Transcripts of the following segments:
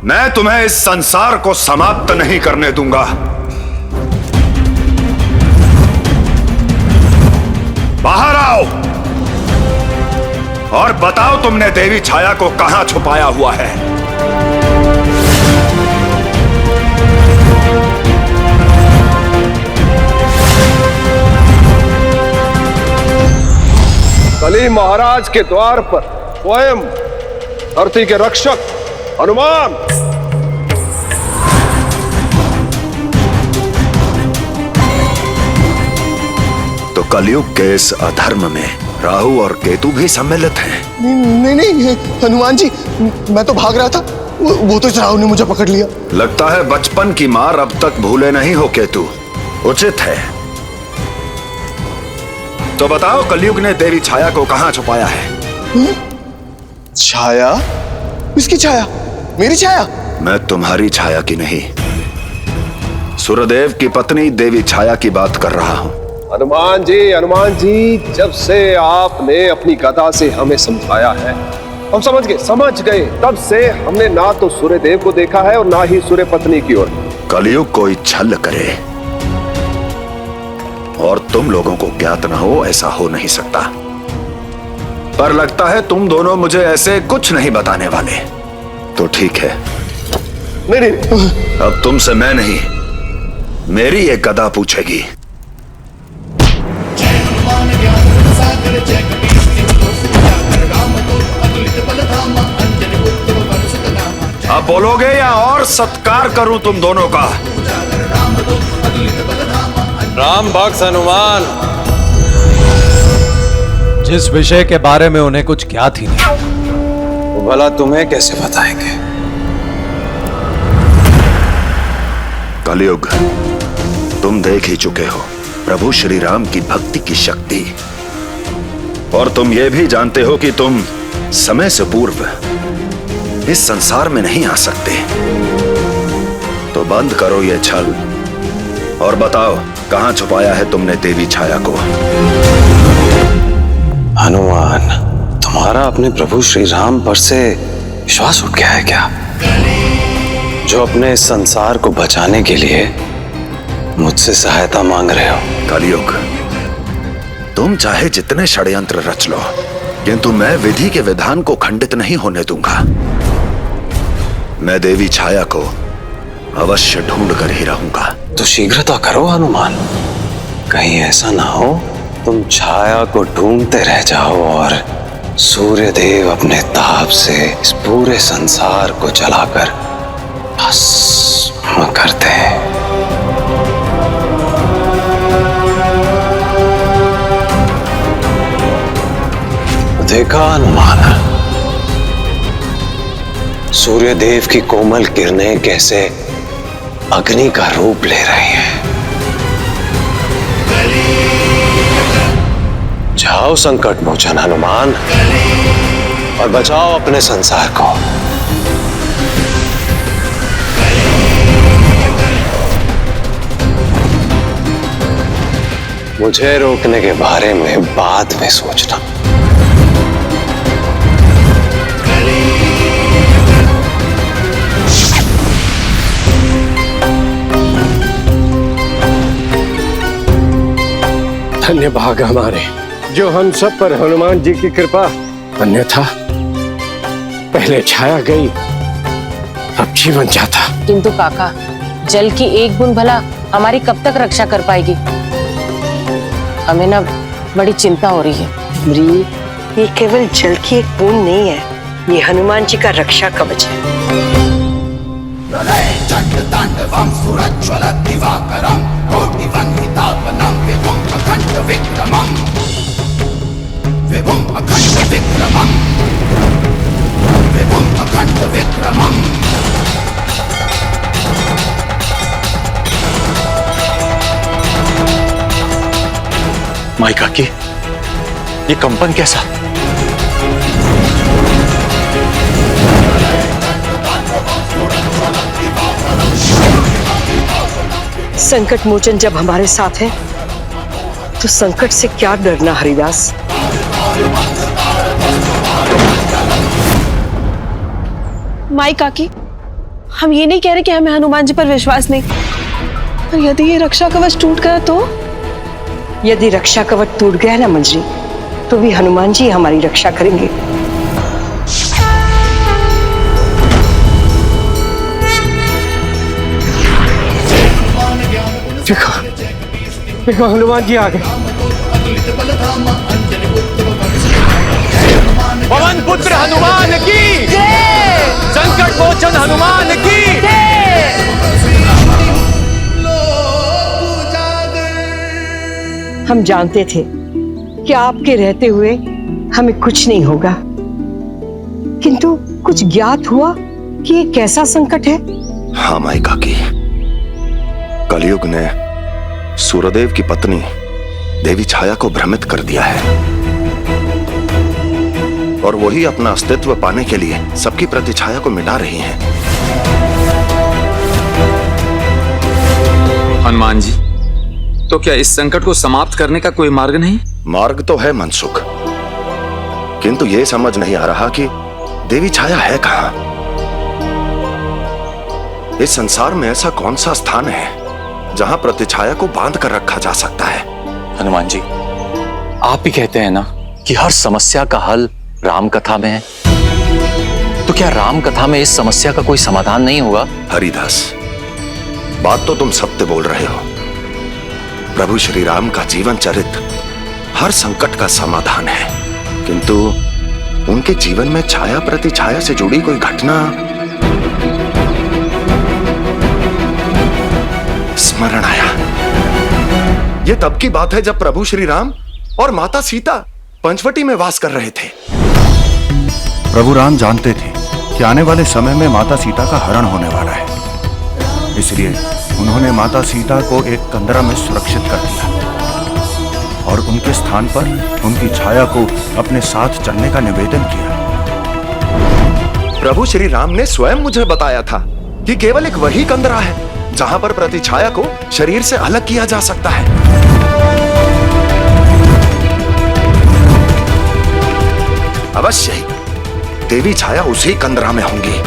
मैं तुम्हें इस संसार को समाप्त नहीं करने दूंगा। बाहर आओ और बताओ तुमने देवी छाया को कहां छुपाया हुआ है। कली महाराज के द्वार पर स्वयं धरती के रक्षक हनुमान। तो कलयुग के इस अधर्म में राहु और केतु भी सम्मिलित हैं। नहीं नहीं हनुमान जी, मैं तो भाग रहा था, वो तो इस राहु ने मुझे पकड़ लिया। लगता है बचपन की मार अब तक भूले नहीं हो केतु। उचित है। तो बताओ कलयुग ने देवी छाया को कहां छुपाया है? छाया? किसकी छाया? मेरी छाया? मैं तुम्हारी छाया की नहीं, सूर्यदेव की पत्नी देवी छाया की बात कर रहा हूं। हनुमान जी, जब से आपने अपनी कथा से हमें समझाया है, हम समझ गए। तब से हमने ना तो सूर्यदेव को देखा है और ना ही सूर्य पत्नी की ओर। कलयुग कोई छल करे और तुम लोगों को ज्ञात ना हो, ऐसा हो नहीं सकता। पर लगता है तुम दोनों मुझे ऐसे कुछ नहीं बताने वाले। तो ठीक है। नहीं। अब तुमसे मैं नहीं, मेरी एक गदा पूछेगी। अब बोलोगे या और सत्कार करूं तुम दोनों का? राम भक्त हनुमान, जिस विषय के बारे में उन्हें कुछ ज्ञात ही नहीं, वो भला तुम्हें कैसे बताएंगे? कलयुग, तुम देख ही चुके हो प्रभु श्री राम की भक्ति की शक्ति, और तुम ये भी जानते हो कि तुम समय से पूर्व इस संसार में नहीं आ सकते। तो बंद करो ये छल और बताओ कहां छुपाया है तुमने देवी छाया को? हनुमान, तुम्हारा अपने प्रभु श्री राम पर से विश्वास उठ गया है क्या, जो अपने इस संसार को बचाने के लिए मुझसे सहायता मांग रहे हो? कलयुग, तुम चाहे जितने षड्यंत्र रच लो, किंतु मैं विधि के विधान को खंडित नहीं होने दूंगा। मैं देवी छाया को अवश्य ढूंढ कर ही रहूंगा। तो शीघ्रता करो हनुमान, कहीं ऐसा ना हो तुम छाया को ढूंढते रह जाओ और सूर्यदेव अपने ताप से इस पूरे संसार को जलाकर भस्म कर दे। देखा हनुमान, सूर्यदेव की कोमल किरणें कैसे अग्नि का रूप ले रही हैं। जाओ संकट मोचन हनुमान और बचाओ अपने संसार को। मुझे रोकने के बारे में बाद में सोचना। धन्य भाग हमारे जो हम सब पर हनुमान जी की कृपा, अन्यथा पहले छाया गई अब जीवन जाता। किंतु काका, जल की एक बूंद भला हमारी कब तक रक्षा कर पाएगी? हमें ना बड़ी चिंता हो रही है। मरी, ये केवल जल की एक बूंद नहीं है, ये हनुमान जी का रक्षा कवच है। माई काकी, ये कंपन कैसा? संकट मोचन जब हमारे साथ है तो संकट से क्या डरना हरिदास। माई काकी, हम ये नहीं कह रहे कि हमें हनुमान जी पर विश्वास नहीं, पर यदि ये रक्षा कवच टूट गया तो? यदि रक्षा कवच टूट गया ना मंजरी, तो भी हनुमान जी हमारी रक्षा करेंगे। देखो हनुमान जी आ गए। पवन पुत्र हनुमान की जय, संकट मोचन हनुमान की जय। हम जानते थे कि आपके रहते हुए हमें कुछ नहीं होगा, किंतु कुछ ज्ञात हुआ कि ये कैसा संकट है। हाँ माई काकी, कलयुग ने सूर्यदेव की पत्नी देवी छाया को भ्रमित कर दिया है, और वही अपना अस्तित्व पाने के लिए सबकी प्रतिछाया को मिटा रही हैं। हनुमान जी, तो क्या इस संकट को समाप्त करने का कोई मार्ग नहीं? मार्ग तो है मनसुख, किंतु यह समझ नहीं आ रहा कि देवी छाया है कहां। इस संसार में ऐसा कौन सा स्थान है जहां प्रतिछाया को बांध कर रखा जा सकता है? हनुमान जी, आप ही कहते हैं ना कि हर समस्या का हल राम कथा में है, तो क्या राम कथा में इस समस्या का कोई समाधान नहीं होगा? हरिदास, बात तो तुम सत्य बोल रहे हो। प्रभु श्री राम का जीवन चरित्र हर संकट का समाधान है, किंतु उनके जीवन में छाया प्रतिछाया से जुड़ी कोई घटना स्मरण आया। यह तब की बात है जब प्रभु श्री राम और माता सीता पंचवटी में वास कर रहे थे। प्रभु राम जानते थे कि आने वाले समय में माता सीता का हरण होने वाला है, इसलिए उन्होंने माता सीता को एक कंदरा में सुरक्षित कर दिया और उनके स्थान पर उनकी छाया को अपने साथ चलने का निवेदन किया। प्रभु श्री राम ने स्वयं मुझे बताया था कि केवल एक वही कंदरा है जहां पर प्रतिछाया को शरीर से अलग किया जा सकता है। अवश्य ही देवी छाया उसी कंदरा में होंगी।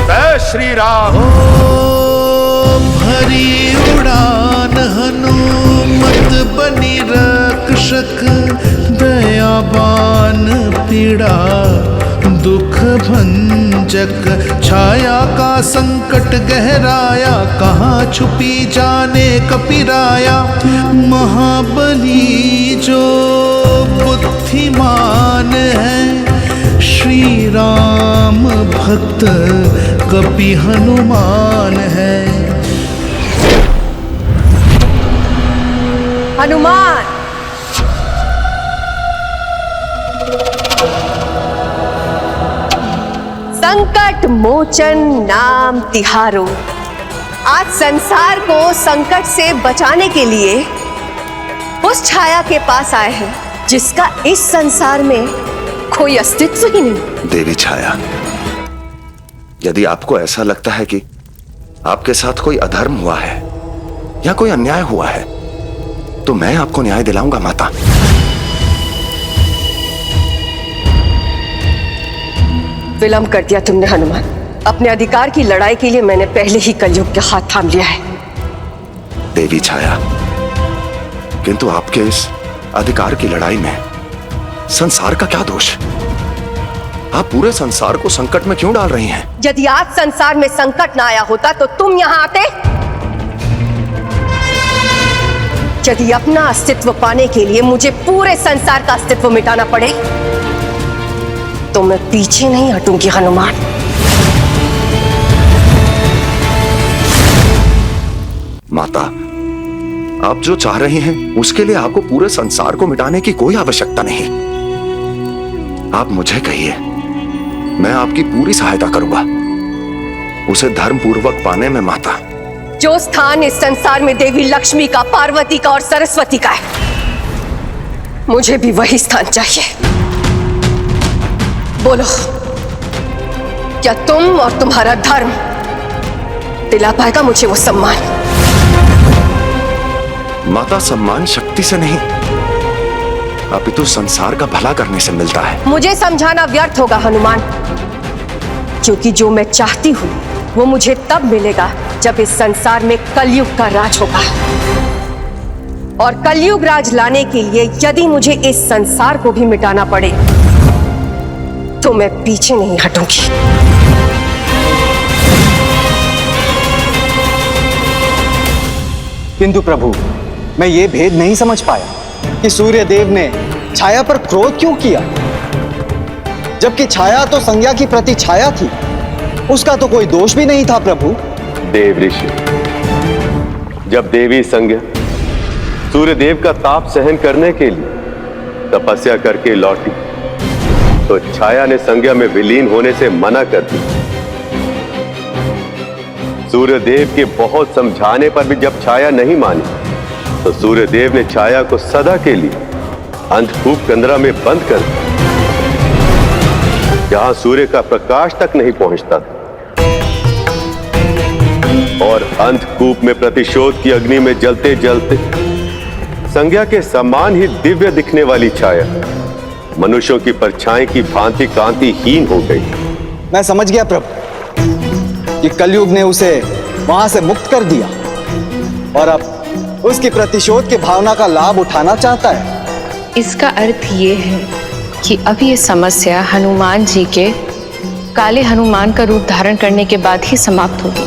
जय श्री राम। भरी उड़ान हनुमत बनी रक्षक, दयावान पीड़ा दुख भंजक। छाया का संकट गहराया, कहाँ छुपी जाने कपिराया। महाबली जो बुद्धिमान है, श्री राम भक्त कपि हनुमान है। हनुमान, संकट मोचन नाम तिहारो। आज संसार को संकट से बचाने के लिए उस छाया के पास आए हैं जिसका इस संसार में कोई अस्तित्व ही नहीं। देवी छाया, यदि आपको ऐसा लगता है कि आपके साथ कोई अधर्म हुआ है या कोई अन्याय हुआ है, तो मैं आपको न्याय दिलाऊंगा माता। विलंब कर दिया तुमने हनुमान। अपने अधिकार की लड़ाई के लिए मैंने पहले ही कलयुग के हाथ थाम लिया है। देवी छाया, किंतु आपके इस अधिकार की लड़ाई में संसार का क्या दोष? आप पूरे संसार को संकट में क्यों डाल रही हैं? यदि आज संसार में संकट ना आया होता तो तुम यहां आते? यदि अपना अस्तित्व पाने के लिए मुझे पूरे संसार का अस्तित्व मिटाना पड़े तो मैं पीछे नहीं हटूंगी हनुमान। माता, आप जो चाह रही हैं उसके लिए आपको पूरे संसार को मिटाने की कोई आवश्यकता नहीं। आप मुझे कहिए, मैं आपकी पूरी सहायता करूंगा उसे धर्म पूर्वक पाने में। माता, जो स्थान इस संसार में देवी लक्ष्मी का, पार्वती का और सरस्वती का है, मुझे भी वही स्थान चाहिए। बोलो, क्या तुम और तुम्हारा धर्म दिला पाएगा मुझे वो सम्मान? माता, सम्मान शक्ति से नहीं अपितु संसार का भला करने से मिलता है। मुझे समझाना व्यर्थ होगा हनुमान। क्योंकि जो मैं चाहती हूँ वो मुझे तब मिलेगा जब इस संसार में कलयुग का राज होगा। और कलयुग राज लाने के लिए यदि मुझे इस संसार को भी मिटाना पड़े तो मैं पीछे नहीं हटूंगी। किंतु प्रभु, मैं ये भेद नहीं समझ पाया कि सूर्य देव ने छाया पर क्रोध क्यों किया, जबकि छाया तो संज्ञा की प्रतिछाया थी, उसका तो कोई दोष भी नहीं था। प्रभु देव ऋषि, जब देवी संज्ञा सूर्यदेव का ताप सहन करने के लिए तपस्या करके लौटी तो छाया ने संज्ञा में विलीन होने से मना कर दिया। सूर्यदेव के बहुत समझाने पर भी जब छाया नहीं मानी तो सूर्यदेव ने छाया को सदा के लिए अंधकूप कंदरा में बंद कर दिया, जहां सूर्य का प्रकाश तक नहीं पहुंचता था। और अंधकूप में प्रतिशोध की अग्नि में जलते जलते संज्ञा के समान ही दिव्य दिखने वाली छाया मनुष्यों की परछाई की भांति कांतिहीन हो गई। मैं समझ गया प्रभु कि कलयुग ने उसे वहां से मुक्त कर दिया और अब उसकी प्रतिशोध की भावना का लाभ उठाना चाहता है। इसका अर्थ ये है कि अब ये समस्या हनुमान जी के काले हनुमान का रूप धारण करने के बाद ही समाप्त होगी।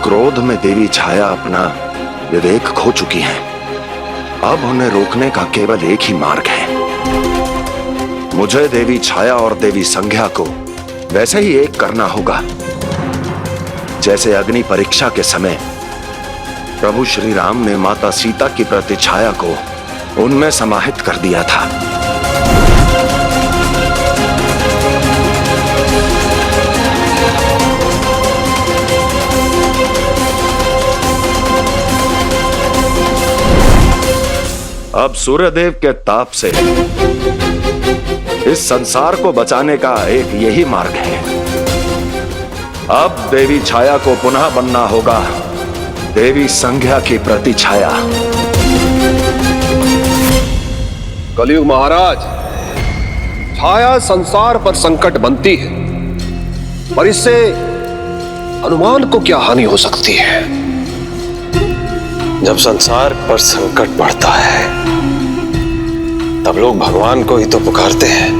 क्रोध में देवी छाया अपना विवेक खो चुकी हैं। अब उन्हें रोकने का केवल एक ही मार्ग है। मुझे देवी छाया और देवी संज्ञा को वैसे ही एक करना होगा जैसे अग्नि परीक्षा के समय प्रभु श्री राम ने माता सीता की प्रतिछाया को उनमें समाहित कर दिया था। अब सूर्यदेव के ताप से इस संसार को बचाने का एक यही मार्ग है। अब देवी छाया को पुनः बनना होगा देवी संज्ञा की प्रतिछाया। कलयुग महाराज, छाया संसार पर संकट बनती है, पर इससे हनुमान को क्या हानि हो सकती है? जब संसार पर संकट बढ़ता है तब लोग भगवान को ही तो पुकारते हैं,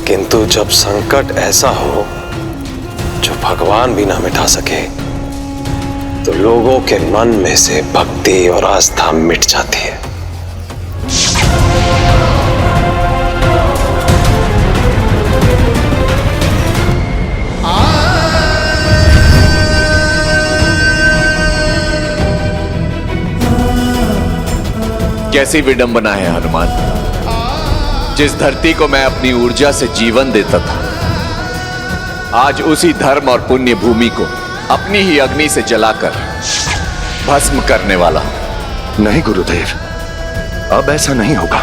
किंतु जब संकट ऐसा हो जो भगवान भी ना मिटा सके तो लोगों के मन में से भक्ति और आस्था मिट जाती है। कैसी विडंबना है हनुमान, जिस धरती को मैं अपनी ऊर्जा से जीवन देता था, आज उसी धर्म और पुण्य भूमि को अपनी ही अग्नि से जलाकर भस्म करने वाला हूं। नहीं गुरुदेव, अब ऐसा नहीं होगा।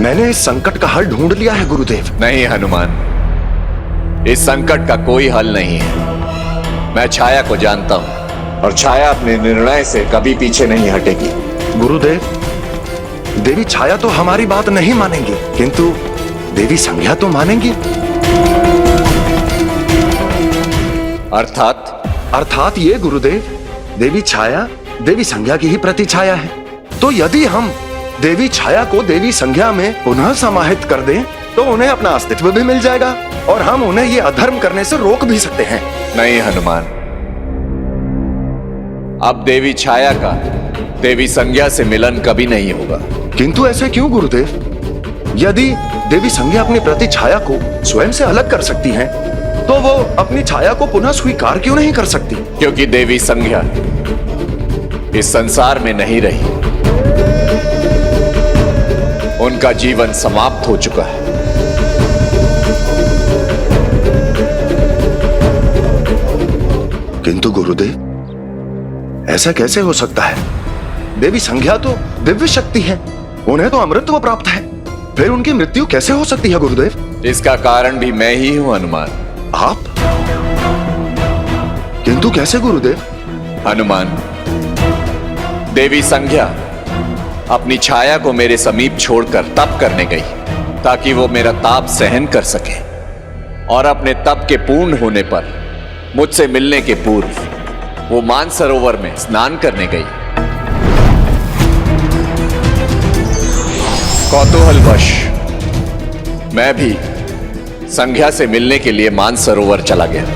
मैंने इस संकट का हल ढूंढ लिया है गुरुदेव। नहीं हनुमान, इस संकट का कोई हल नहीं है। मैं छाया को जानता हूं और छाया अपने निर्णय से कभी पीछे नहीं हटेगी। गुरुदेव, देवी छाया तो हमारी बात नहीं मानेंगी, किंतु देवी संज्ञा तो मानेंगी। अर्थात ये गुरुदेव, देवी छाया देवी संज्ञा की ही प्रतिछाया है। तो यदि हम देवी छाया को देवी संज्ञा में पुनः समाहित कर दें तो उन्हें अपना अस्तित्व भी मिल जाएगा और हम उन्हें ये अधर्म करने से रोक भी सकते हैं। नहीं हनुमान, अब देवी छाया का देवी संज्ञा से मिलन कभी नहीं होगा। किंतु ऐसे क्यों गुरुदेव? यदि देवी संज्ञा अपनी प्रतिछाया को स्वयं से अलग कर सकती हैं, तो वो अपनी छाया को पुनः स्वीकार क्यों नहीं कर सकती? क्योंकि देवी संज्ञा इस संसार में नहीं रही, उनका जीवन समाप्त हो चुका है। किंतु गुरुदेव, ऐसा कैसे हो सकता है? देवी संज्ञा तो दिव्य शक्ति है, उन्हें तो अमृतत्व प्राप्त है, फिर उनकी मृत्यु कैसे हो सकती है गुरुदेव? इसका कारण भी मैं ही हूं हनुमान। आप? किंतु कैसे गुरुदेव? हनुमान, देवी संध्या अपनी छाया को मेरे समीप छोड़कर तप करने गई ताकि वो मेरा ताप सहन कर सके और अपने तप के पूर्ण होने पर मुझसे मिलने के पूर्व वो मानसरोवर में स्नान करने गई। कौतूहलवश मैं भी संध्या से मिलने के लिए मानसरोवर चला गया,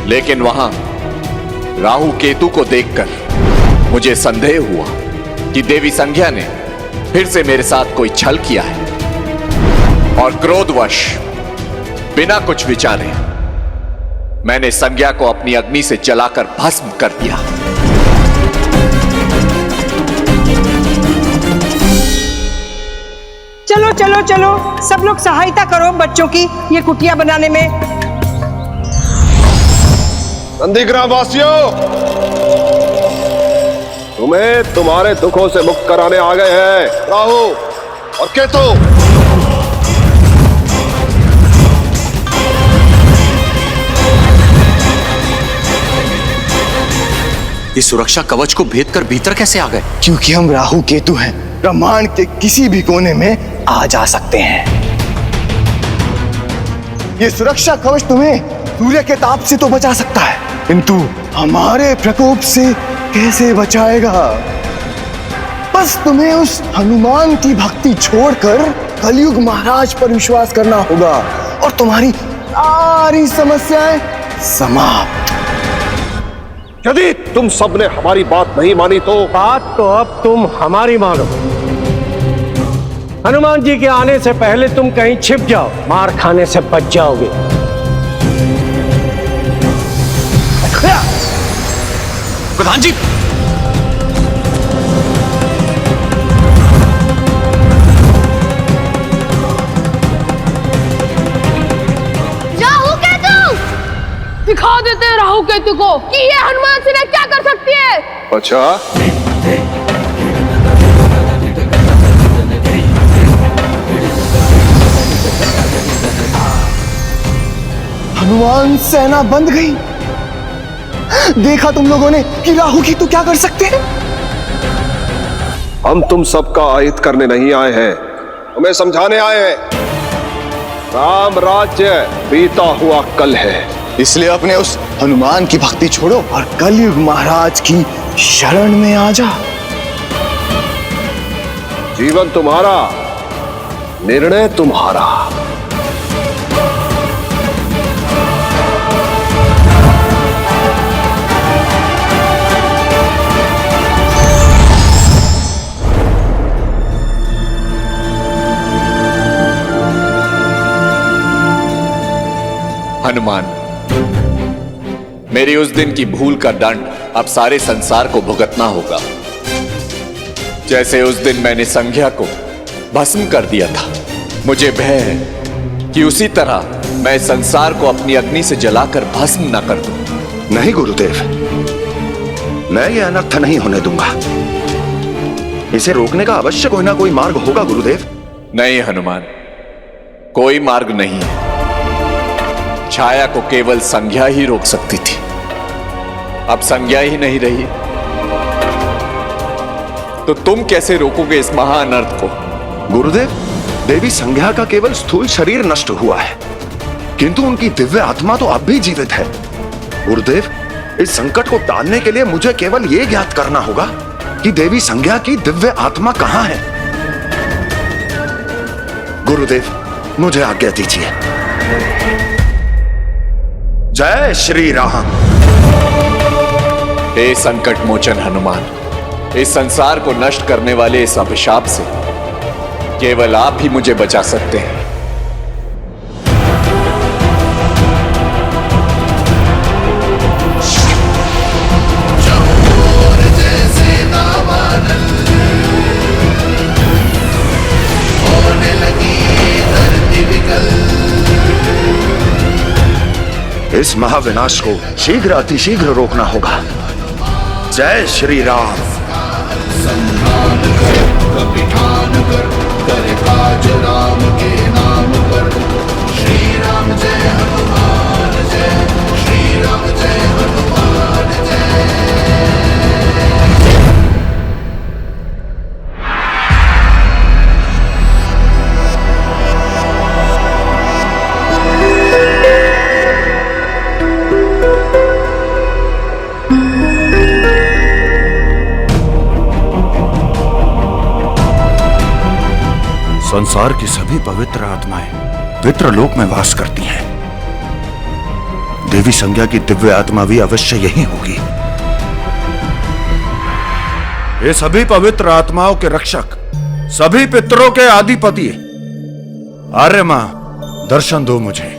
लेकिन वहां राहु केतु को देखकर मुझे संदेह हुआ कि देवी संध्या ने फिर से मेरे साथ कोई छल किया है और क्रोधवश बिना कुछ विचारे मैंने संज्ञा को अपनी अग्नि से जलाकर भस्म कर दिया। चलो चलो चलो, सब लोग सहायता करो बच्चों की ये कुटिया बनाने में। नंदीग्राम वासियों, तुम्हें तुम्हारे दुखों से मुक्त कराने आ गए हैं राहु और केतु। ये सुरक्षा कवच को भेद कर भीतर कैसे आ गए? क्योंकि हम राहु केतु हैं, ब्रह्मांड के किसी भी कोने में आ जा सकते हैं। ये सुरक्षा कवच तुम्हें सूर्य के ताप से तो बचा सकता है, किंतु हमारे प्रकोप से कैसे बचाएगा? बस तुम्हें उस हनुमान की भक्ति छोड़कर कलयुग महाराज पर विश्वास करना होगा और तुम्हारी सारी समस्याएं समाप्त। यदि तुम सबने हमारी बात नहीं मानी तो बात तो अब तुम हमारी मानो। हनुमान जी के आने से पहले तुम कहीं छिप जाओ, मार खाने से बच जाओगे। प्रधान जी, राहु केतु दिखा देते हैं राहु केतु को कि ये हनुमान सेना क्या कर सकती है। अच्छा, हनुमान सेना बंद गई। देखा तुम लोगों ने कि राहु केतु क्या कर सकते हैं। हम तुम सबका आहित करने नहीं आए हैं, तुम्हें समझाने आए हैं। राम राज्य बीता हुआ कल है, इसलिए अपने उस हनुमान की भक्ति छोड़ो और कलयुग महाराज की शरण में आ जा। जीवन तुम्हारा, निर्णय तुम्हारा। हनुमान, मेरी उस दिन की भूल का दंड अब सारे संसार को भुगतना होगा। जैसे उस दिन मैंने संध्या को भस्म कर दिया था, मुझे भय है कि उसी तरह मैं संसार को अपनी अग्नि से जलाकर भस्म न कर दूं। नहीं गुरुदेव, मैं ये अनर्थ नहीं होने दूंगा। इसे रोकने का अवश्य कोई ना कोई मार्ग होगा गुरुदेव। नहीं हनुमान, कोई मार्ग नहीं है। छाया को केवल संज्ञा ही रोक सकती थी, अब संज्ञा ही नहीं रही तो तुम कैसे रोकोगे इस महाअनर्थ को? गुरुदेव, देवी संज्ञा का केवल स्थूल शरीर नष्ट हुआ है, किंतु उनकी दिव्य आत्मा तो अब भी जीवित है। गुरुदेव, इस संकट को टालने के लिए मुझे केवल यह ज्ञात करना होगा कि देवी संज्ञा की दिव्य आत्मा कहां है। गुरुदेव, मुझे आज्ञा दीजिए। जय श्री राम। हे संकट मोचन हनुमान, इस संसार को नष्ट करने वाले इस अभिशाप से केवल आप ही मुझे बचा सकते हैं। इस महाविनाश को शीघ्र अतिशीघ्र रोकना होगा। जय श्री राम। संधान कर, कपिठान कर, करे काज राम के नाम पर। श्री राम जय हनुमान जय, श्री राम जय हनुमान जय। संसार की सभी पवित्र आत्माएं पितृलोक में वास करती हैं। देवी संज्ञा की दिव्य आत्मा भी अवश्य यही होगी। ये सभी पवित्र आत्माओं के रक्षक, सभी पितरों के आदिपति आर्य मां, दर्शन दो मुझे।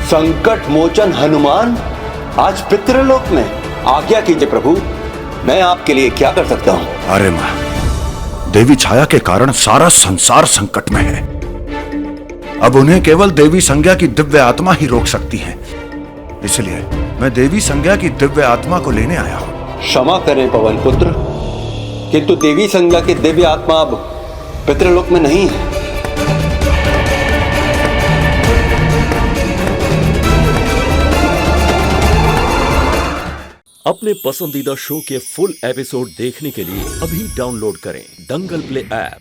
संकट मोचन हनुमान आज पितृलोक में, आज्ञा कीजिए प्रभु, मैं आपके लिए क्या कर सकता हूं? अरे मां, देवी छाया के कारण सारा संसार संकट में है। अब उन्हें केवल देवी संज्ञा की दिव्य आत्मा ही रोक सकती है। इसलिए मैं देवी संज्ञा की दिव्य आत्मा को लेने आया हूं। क्षमा करें पवन पुत्र, किंतु देवी संज्ञा की दिव्य आत्मा अब पितृलोक में नहीं है। अपने पसंदीदा शो के फुल एपिसोड देखने के लिए अभी डाउनलोड करें दंगल प्ले ऐप।